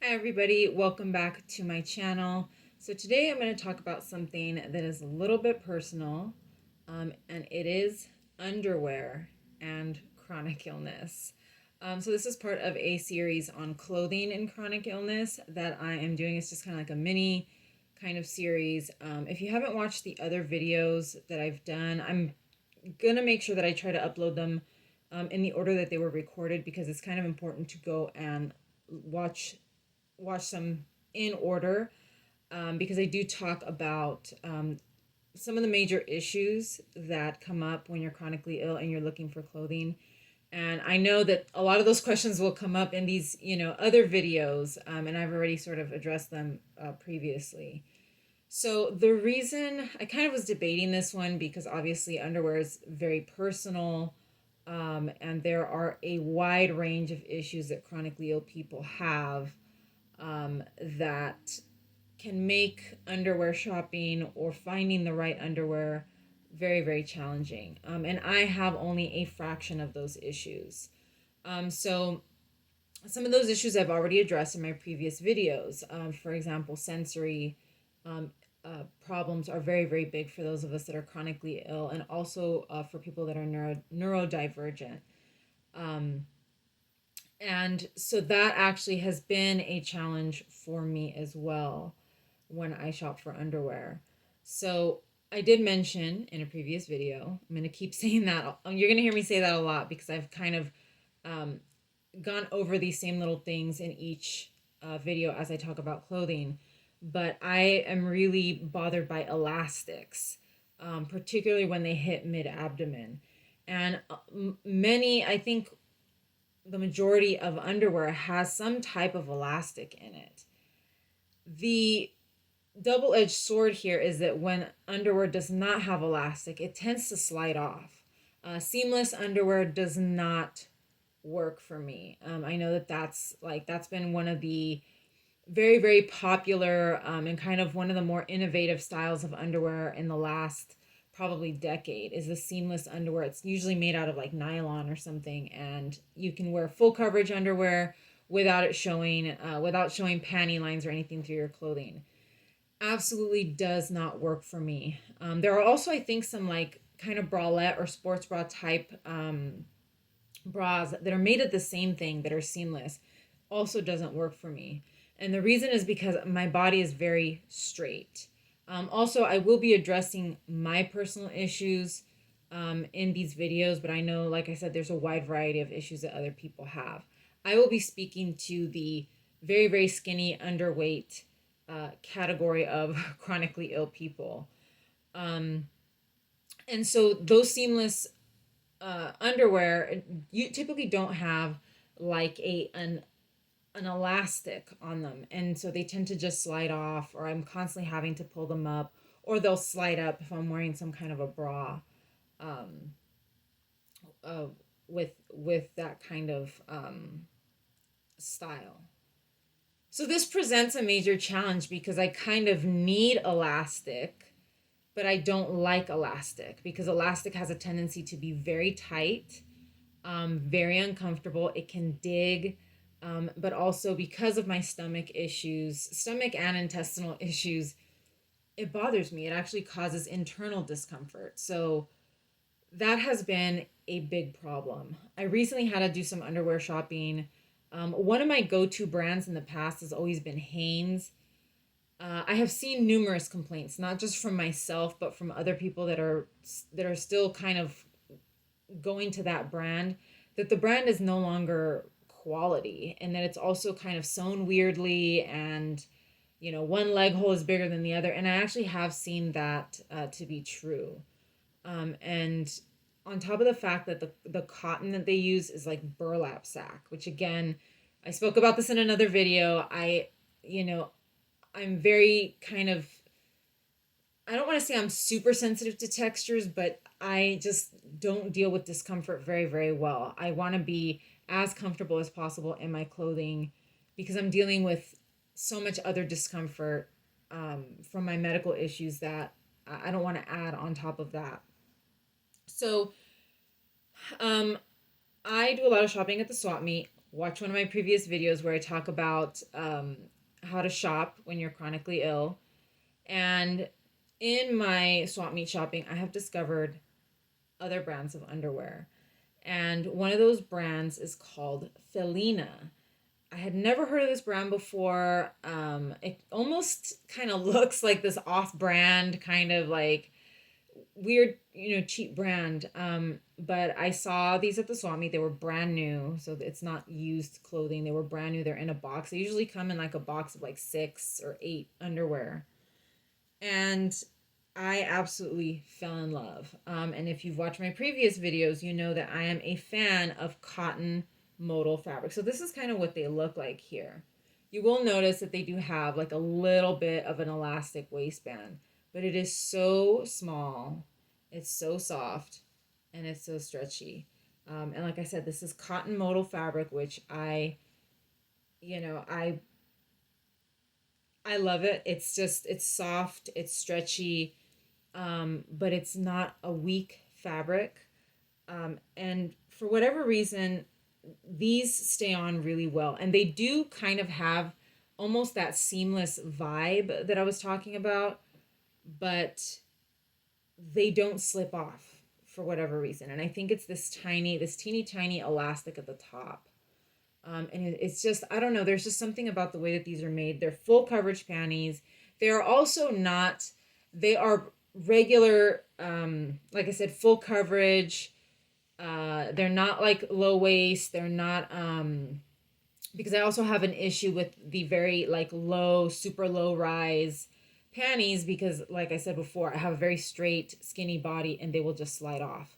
Hi everybody, welcome back to my channel. So today I'm going to talk about something that is a little bit personal, and it is underwear and chronic illness. So this is part of a series on clothing and chronic illness that I am doing. It's just kind of like a mini kind of series. If you haven't watched the other videos that I've done, I'm going to make sure that I try to upload them in the order that they were recorded, because it's kind of important to go and watch them in order, because I do talk about some of the major issues that come up when you're chronically ill and you're looking for clothing. And I know that a lot of those questions will come up in these, other videos, and I've already sort of addressed them previously. So the reason I kind of was debating this one, because obviously underwear is very personal, and there are a wide range of issues that chronically ill people have, that can make underwear shopping or finding the right underwear very, very challenging. And I have only a fraction of those issues. So some of those issues I've already addressed in my previous videos. For example, sensory problems are very, very big for those of us that are chronically ill, and also for people that are neurodivergent. Um, and so that actually has been a challenge for me as well when I shop for underwear. So I did mention in a previous video, I'm going to keep saying that. You're going to hear me say that a lot, because I've kind of um, gone over these same little things in each video as I talk about clothing. But I am really bothered by elastics, particularly when they hit mid abdomen. And many, I think the majority of underwear has some type of elastic in it. The double-edged sword here is that when underwear does not have elastic, it tends to slide off. Seamless underwear does not work for me. I know that that's been one of the very, very popular, and kind of one of the more innovative styles of underwear in the last probably decade, is the seamless underwear. It's usually made out of like nylon or something, and you can wear full coverage underwear without it showing, without showing panty lines or anything through your clothing. Absolutely does not work for me. There are also, I think, some like kind of bralette or sports bra type bras that are made of the same thing that are seamless. Also doesn't work for me. And the reason is because my body is very straight. Also, I will be addressing my personal issues in these videos, but I know, like I said, there's a wide variety of issues that other people have. I will be speaking to the very, very skinny, underweight category of chronically ill people. Um, and so those seamless underwear, you typically don't have like an elastic on them, and so they tend to just slide off, or I'm constantly having to pull them up, or they'll slide up if I'm wearing some kind of a bra, um, uh, with that kind of style. So this presents a major challenge, because I kind of need elastic, but I don't like elastic, because elastic has a tendency to be very tight, very uncomfortable. It can dig, but also because of my stomach and intestinal issues, it bothers me. It actually causes internal discomfort. So that has been a big problem. I recently had to do some underwear shopping. One of my go-to brands in the past has always been Hanes. I have seen numerous complaints, not just from myself, but from other people that are still kind of going to that brand, that the brand is no longer quality, and that it's also kind of sewn weirdly, and one leg hole is bigger than the other. And I actually have seen that to be true. And on top of the fact that the cotton that they use is like burlap sack, which again, I spoke about this in another video. You know, I'm very kind of, I don't want to say I'm super sensitive to textures, but I just don't deal with discomfort very, very well. I want to be as comfortable as possible in my clothing, because I'm dealing with so much other discomfort from my medical issues that I don't want to add on top of that. So um, I do a lot of shopping at the swap meet. watch one of my previous videos where I talk about how to shop when you're chronically ill. And in my swap meet shopping, I have discovered other brands of underwear. And one of those brands is called Felina. I had never heard of this brand before. It almost kind of looks like this off-brand kind of like weird, cheap brand. But I saw these at the swap meet. They were brand new, so it's not used clothing. They were brand new. They're in a box. They usually come in like a box of like 6 or 8 underwear, and I absolutely fell in love. And if you've watched my previous videos, you know that I am a fan of cotton modal fabric. So this is kind of what they look like here. You will notice that they do have like a little bit of an elastic waistband, but it is so small, it's so soft, and it's so stretchy. And like I said, this is cotton modal fabric, which you know, I I love it. It's soft, it's stretchy, but it's not a weak fabric. And for whatever reason, these stay on really well. And they do kind of have almost that seamless vibe that I was talking about, but they don't slip off for whatever reason. And I think it's this teeny tiny elastic at the top. And it's just, I don't know, there's just something about the way that these are made. They're full coverage panties. They are also not, they are regular, like I said, full coverage. They're not like low waist. They're not, because I also have an issue with the very like low, super low rise panties because, like I said before, I have a very straight, skinny body and they will just slide off.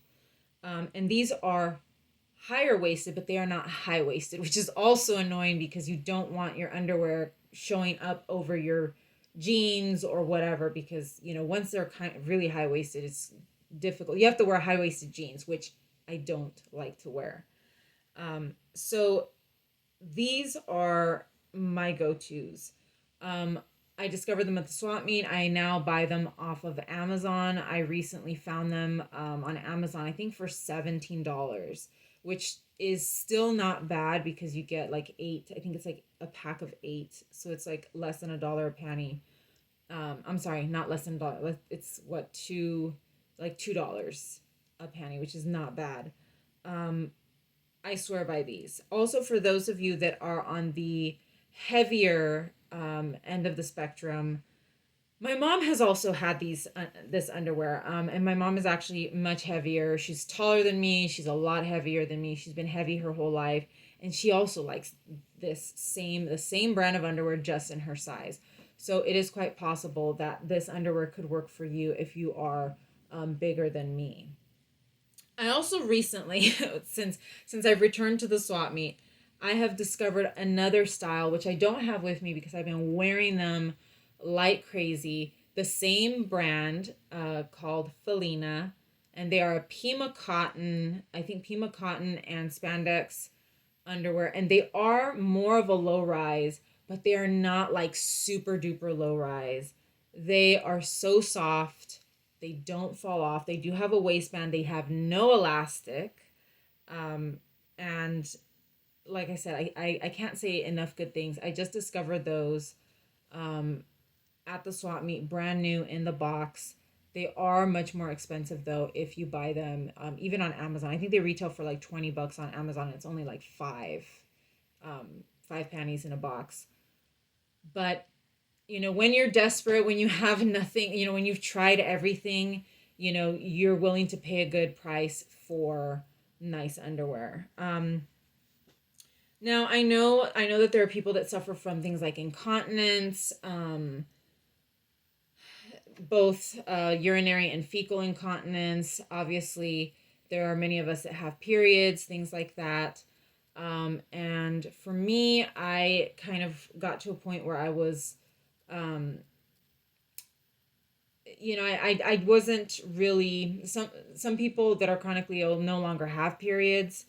And these are higher waisted, but they are not high waisted, which is also annoying because you don't want your underwear showing up over your jeans or whatever because, once they're kind of really high waisted, it's difficult. You have to wear high waisted jeans, which I don't like to wear. So these are my go-tos. I discovered them at the swap meet. I now buy them off of Amazon. I recently found them on Amazon, I think for $17, which is still not bad because you get like 8. I think it's like a pack of 8. So it's like less than $1 a panty. I'm sorry, not less than $1. It's what, like $2 a panty, which is not bad. I swear by these. Also, for those of you that are on the heavier end of the spectrum, my mom has also had this underwear, and my mom is actually much heavier. She's taller than me. She's a lot heavier than me. She's been heavy her whole life, and she also likes the same brand of underwear, just in her size. So it is quite possible that this underwear could work for you if you are bigger than me. I also recently, since I've returned to the swap meet, I have discovered another style which I don't have with me because I've been wearing them like crazy. The same brand called Felina, and they are a Pima cotton, I think Pima cotton and spandex underwear, and they are more of a low rise, but they are not like super duper low rise. They are so soft. They don't fall off. They do have a waistband. They have no elastic. And like I said, I can't say enough good things. I just discovered those at the swap meet, brand new in the box. They are much more expensive though if you buy them even on Amazon. I think they retail for like $20 on Amazon. It's only like five panties in a box. But when you're desperate, when you have nothing, when you've tried everything, you're willing to pay a good price for nice underwear. Now I know that there are people that suffer from things like incontinence, both urinary and fecal incontinence. Obviously, there are many of us that have periods, things like that. And for me, I kind of got to a point where I was, I wasn't really, some people that are chronically ill no longer have periods.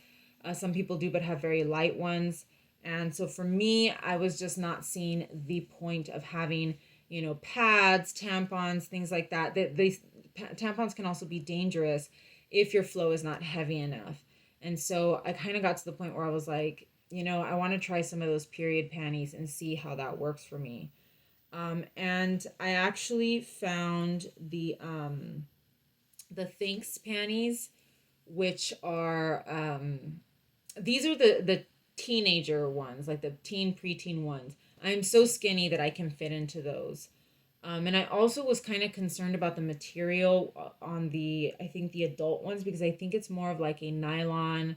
Some people do, but have very light ones. And so for me, I was just not seeing the point of having, pads, tampons, things like that. Tampons can also be dangerous if your flow is not heavy enough. And so I kind of got to the point where I was like, I want to try some of those period panties and see how that works for me. And I actually found the Thinx panties, which are these are the teenager ones, like the teen preteen ones. I'm so skinny that I can fit into those. And I also was kind of concerned about the material on I think the adult ones, because I think it's more of like a nylon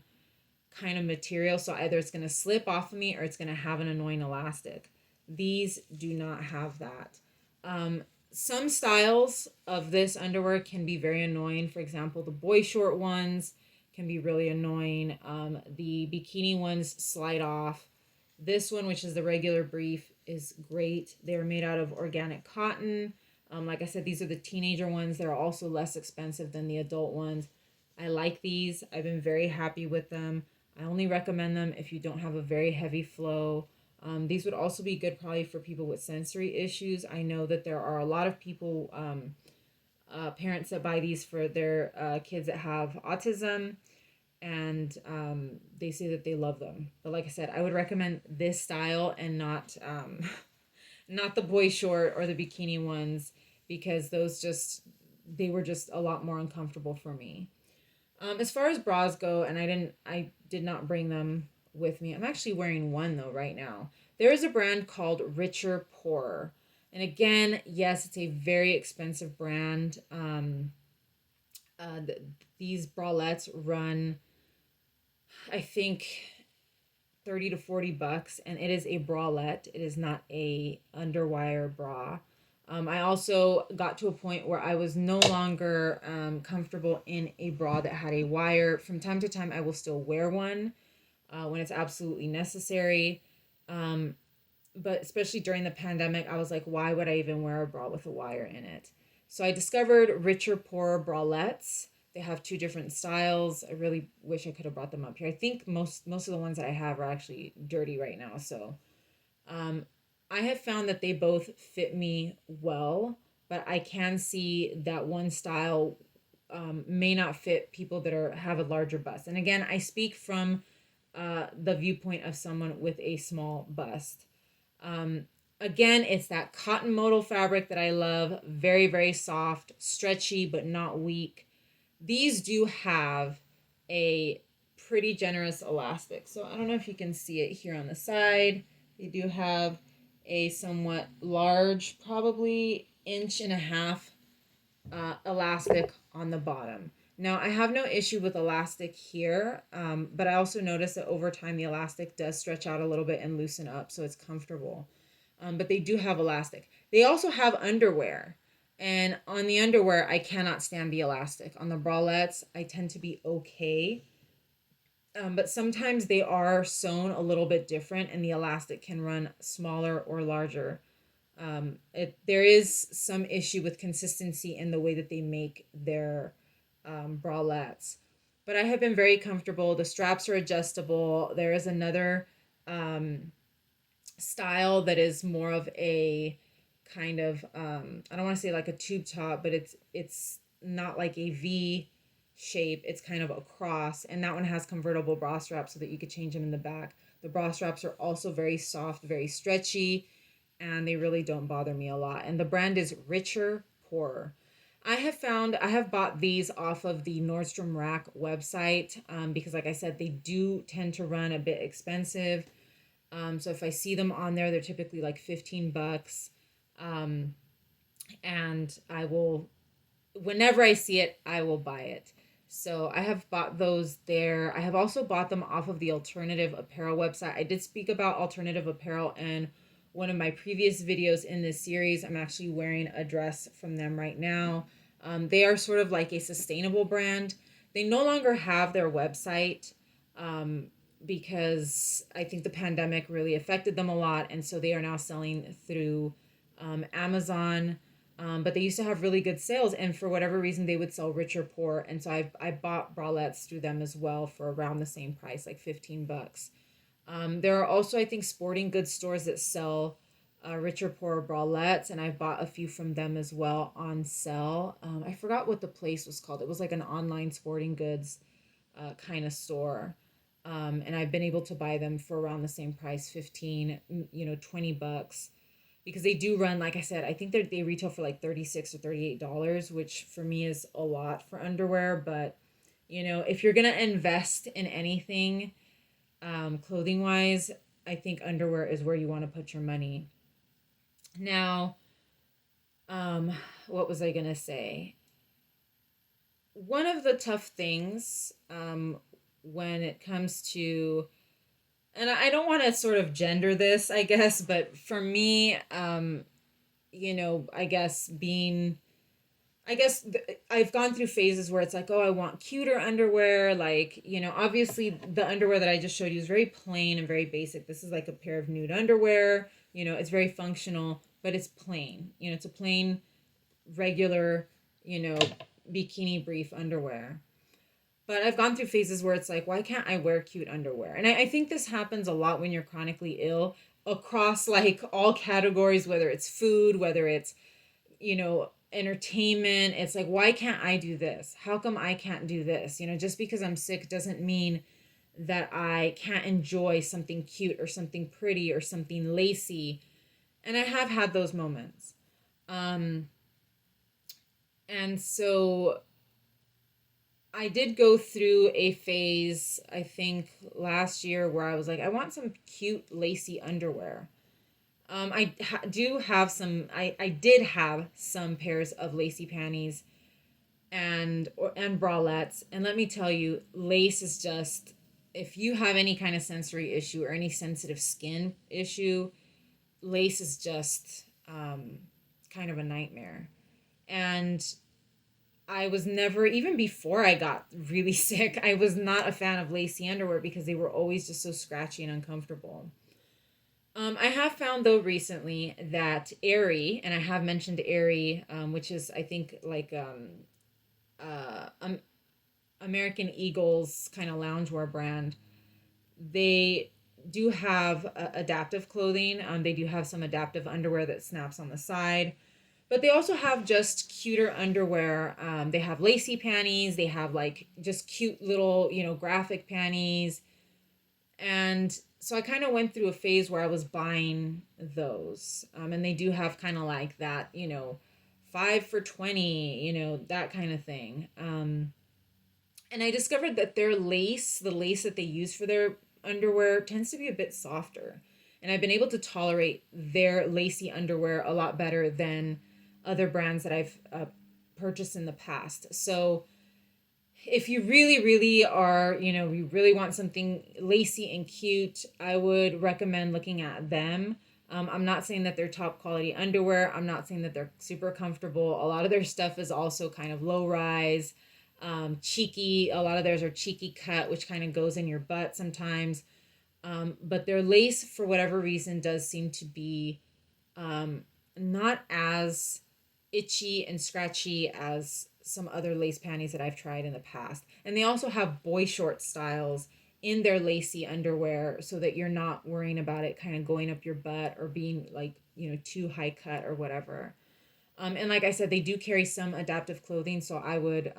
kind of material. So either it's going to slip off of me or it's going to have an annoying elastic. These do not have that. Um, some styles of this underwear can be very annoying. For example, the boy short ones can be really annoying. The bikini ones slide off. This one, which is the regular brief, is great. They're made out of organic cotton. Like I said, these are the teenager ones. They're also less expensive than the adult ones. I like these. I've been very happy with them. I only recommend them if you don't have a very heavy flow. These would also be good probably for people with sensory issues. I know that there are a lot of people, parents that buy these for their kids that have autism, and they say that they love them. But like I said, I would recommend this style and not not the boy short or the bikini ones, because they were just a lot more uncomfortable for me. As far as bras go, and I did not bring them with me. I'm actually wearing one though right now. There is a brand called Richer Poorer, and again, yes, it's a very expensive brand. These bralettes run, I think, 30 to 40 bucks, and it is a bralette. It is not a underwire bra. I also got to a point where I was no longer comfortable in a bra that had a wire. From time to time, I will still wear one when it's absolutely necessary. Um, but especially during the pandemic, I was like, why would I even wear a bra with a wire in it? So I discovered Richer Poorer bralettes. They have two different styles. I really wish I could have brought them up here. I think most of the ones that I have are actually dirty right now. So um, I have found that they both fit me well, but I can see that one style may not fit people that have a larger bust. And again, I speak from the viewpoint of someone with a small bust. Um, Again, it's that cotton modal fabric that I love. Very, very soft, stretchy, but not weak. These do have a pretty generous elastic. So I don't know if you can see it here on the side. They do have a somewhat large, probably inch and a half elastic on the bottom. Now, I have no issue with elastic here, but I also notice that over time the elastic does stretch out a little bit and loosen up, so it's comfortable. But they do have elastic. They also have underwear. And on the underwear, I cannot stand the elastic. On the bralettes, I tend to be okay. But sometimes they are sewn a little bit different, and the elastic can run smaller or larger. There is some issue with consistency in the way that they make their bralettes. But I have been very comfortable. The straps are adjustable. There is another style that is more of a kind of I don't want to say like a tube top, but it's not like a V shape. It's kind of a cross, and that one has convertible bra straps so that you could change them in the back. The bra straps are also very soft, very stretchy, and they really don't bother me a lot. And the brand is Richer Poorer. I have bought these off of the Nordstrom Rack website because, like I said, they do tend to run a bit expensive. So if I see them on there, they're typically like 15 bucks. Um, and I will, whenever I see it, I will buy it. So I have bought those there. I have also bought them off of the alternative apparel website. I did speak about alternative apparel in one of my previous videos in this series. I'm actually wearing a dress from them right now. They are sort of like a sustainable brand. They no longer have their website um, because I think the pandemic really affected them a lot. And so they are now selling through Amazon. But they used to have really good sales, and for whatever reason, they would sell Richer Poor. And so I bought bralettes through them as well for around the same price, like 15 bucks. There are also, I think, sporting goods stores that sell Richer Poor bralettes, and I've bought a few from them as well on sale. I forgot what the place was called. It was like an online sporting goods kind of store. And I've been able to buy them for around the same price, 15, $20, because they do run, like I said, I think they retail for like 36 or $38, which for me is a lot for underwear. But if you're gonna invest in anything, clothing wise, I think underwear is where you want to put your money. Now, um, what was I gonna say? One of the tough things, when it comes to, and I don't want to sort of gender this, I guess, but for me, I guess I've gone through phases where it's like, oh, I want cuter underwear. Like, obviously the underwear that I just showed you is very plain and very basic. This is like a pair of nude underwear. It's very functional, but it's plain. It's a plain, regular, you know, bikini brief underwear. But I've gone through phases where it's like, why can't I wear cute underwear? And I think this happens a lot when you're chronically ill across like all categories, whether it's food, whether it's, entertainment. It's like, why can't I do this? How come I can't do this? Just because I'm sick doesn't mean that I can't enjoy something cute or something pretty or something lacy. And I have had those moments. Um, and so I did go through a phase, I think last year, where I was like, I want some cute lacy underwear. Do have some. I did have some pairs of lacy panties and bralettes, and let me tell you, lace is just, if you have any kind of sensory issue or any sensitive skin issue, lace is just kind of a nightmare. And I was never, even before I got really sick, I was not a fan of lacy underwear because they were always just so scratchy and uncomfortable. I have found though recently that Aerie, and I have mentioned Aerie, which is I think like uh, um, American Eagle's kind of loungewear brand. They do have adaptive clothing. They do have some adaptive underwear that snaps on the side, but they also have just cuter underwear. They have lacy panties. They have like just cute little, graphic panties. And so I kind of went through a phase where I was buying those. And they do have kind of like that, 5 for 20, that kind of thing. And I discovered that the lace that they use for their underwear, tends to be a bit softer. And I've been able to tolerate their lacy underwear a lot better than other brands that I've purchased in the past. So if you really, really are, you really want something lacy and cute, I would recommend looking at them. I'm not saying that they're top quality underwear. I'm not saying that they're super comfortable. A lot of their stuff is also kind of low rise, cheeky. A lot of theirs are cheeky cut, which kind of goes in your butt sometimes. But their lace, for whatever reason, does seem to be um, not as itchy and scratchy as some other lace panties that I've tried in the past. And they also have boy short styles in their lacy underwear so that you're not worrying about it kind of going up your butt or being like, too high cut or whatever. And like I said, they do carry some adaptive clothing, so I would,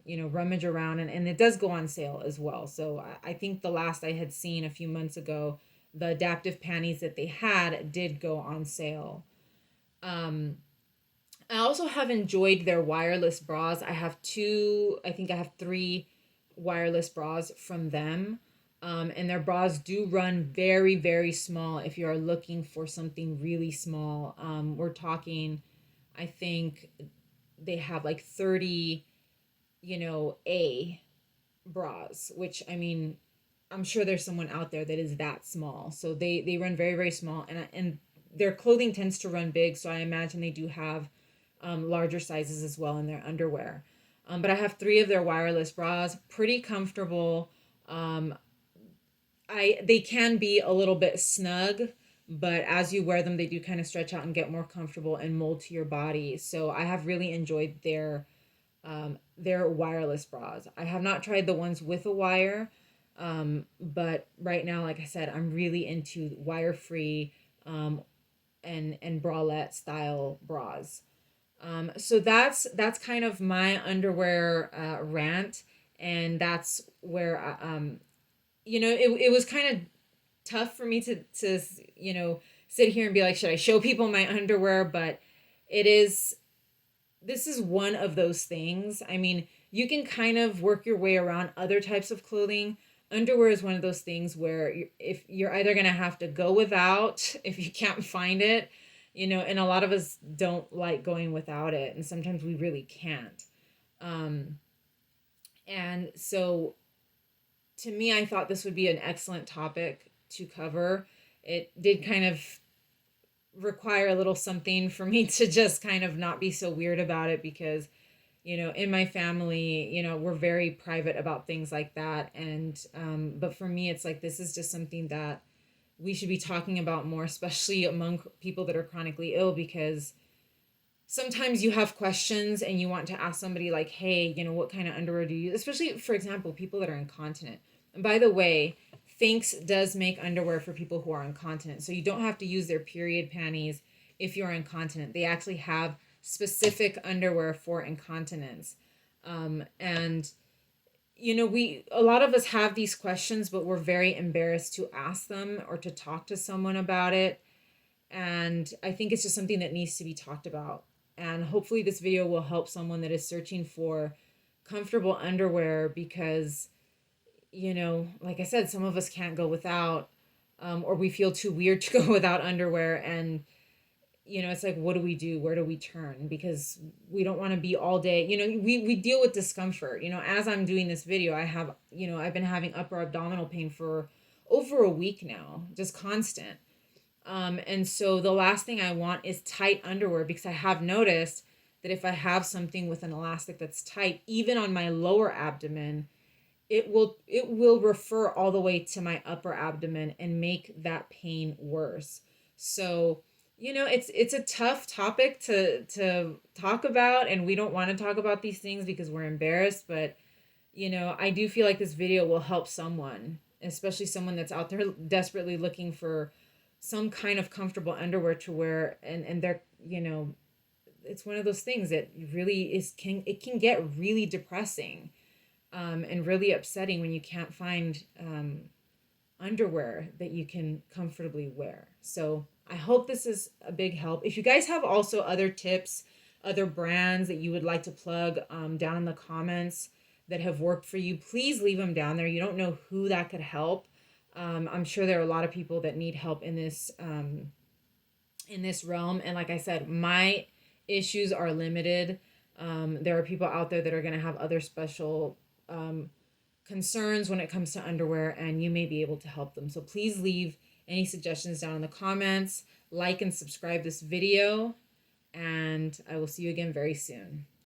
rummage around, and it does go on sale as well. So I think the last I had seen a few months ago, the adaptive panties that they had did go on sale. Um, I also have enjoyed their wireless bras. I think I have three wireless bras from them. And their bras do run very, very small if you are looking for something really small. We're talking, I think they have like 30, A bras, which I mean, I'm sure there's someone out there that is that small. So they run very, very small, and their clothing tends to run big, so I imagine they do have larger sizes as well in their underwear. But I have three of their wireless bras, pretty comfortable. Um, they can be a little bit snug, but as you wear them, they do kind of stretch out and get more comfortable and mold to your body. So I have really enjoyed their wireless bras. I have not tried the ones with a wire, but right now, like I said, I'm really into wire free and bralette style bras. So that's kind of my underwear rant, and that's where it was kind of tough for me to sit here and be like, should I show people my underwear? But it is this is one of those things. I mean, you can kind of work your way around other types of clothing. Underwear is one of those things where if you're either going to have to go without if you can't find it, and a lot of us don't like going without it, and sometimes we really can't. Um, and so to me, I thought this would be an excellent topic to cover. It did kind of require a little something for me to just kind of not be so weird about it because in my family, we're very private about things like that. And but for me, it's like this is just something that we should be talking about more, especially among people that are chronically ill, because sometimes you have questions and you want to ask somebody like, hey, what kind of underwear do you use? Especially, for example, people that are incontinent. And by the way, Thinks does make underwear for people who are incontinent. So you don't have to use their period panties if you're incontinent. They actually have specific underwear for incontinence. And we a lot of us have these questions, but we're very embarrassed to ask them or to talk to someone about it. And I think it's just something that needs to be talked about. And hopefully this video will help someone that is searching for comfortable underwear because, like I said, some of us can't go without, or we feel too weird to go without underwear. And, it's like, what do we do? Where do we turn? Because we don't want to be all day, we deal with discomfort. As I'm doing this video, I've been having upper abdominal pain for over a week now, just constant. And so the last thing I want is tight underwear because I have noticed that if I have something with an elastic that's tight, even on my lower abdomen, it will refer all the way to my upper abdomen and make that pain worse. So, it's a tough topic to talk about, and we don't want to talk about these things because we're embarrassed, but I do feel like this video will help someone, especially someone that's out there desperately looking for some kind of comfortable underwear to wear, and they're, it's one of those things that really it can get really depressing, and really upsetting when you can't find underwear that you can comfortably wear. So I hope this is a big help. If you guys have also other tips, other brands that you would like to plug, down in the comments that have worked for you, please leave them down there. You don't know who that could help. I'm sure there are a lot of people that need help in this realm. And like I said, my issues are limited. There are people out there that are going to have other special concerns when it comes to underwear, and you may be able to help them. So please leave any suggestions down in the comments, like and subscribe this video, and I will see you again very soon.